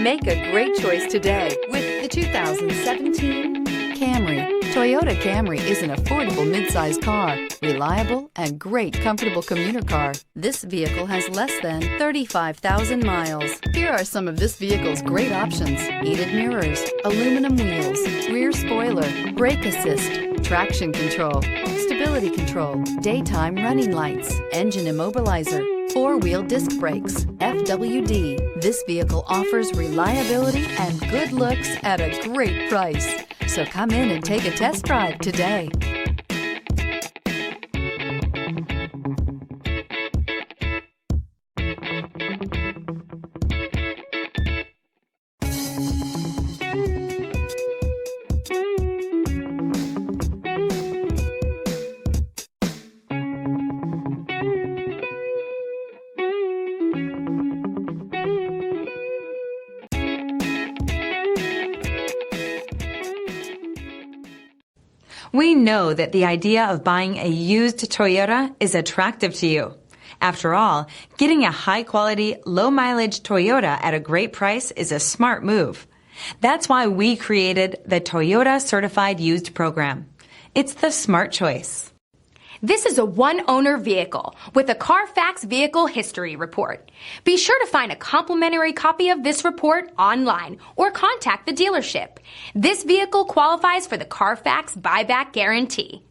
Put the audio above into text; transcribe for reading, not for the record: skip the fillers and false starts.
Make a great choice today with the 2017 Camry. Toyota Camry is an affordable midsize car, reliable and great comfortable commuter car. This vehicle has less than 35,000 miles. Here are some of this vehicle's great options: heated mirrors, aluminum wheels, rear spoiler, brake assist, traction control, stability control, daytime running lights, engine immobilizer, four-wheel disc brakes, FWD. This vehicle offers reliability and good looks at a great price. So come in and take a test drive today. We know that the idea of buying a used Toyota is attractive to you. After all, getting a high-quality, low-mileage Toyota at a great price is a smart move. That's why we created the Toyota Certified Used Program. It's the smart choice. This is a one-owner vehicle with a CARFAX Vehicle History Report. Be sure to find a complimentary copy of this report online or contact the dealership. This vehicle qualifies for the CARFAX Buyback Guarantee.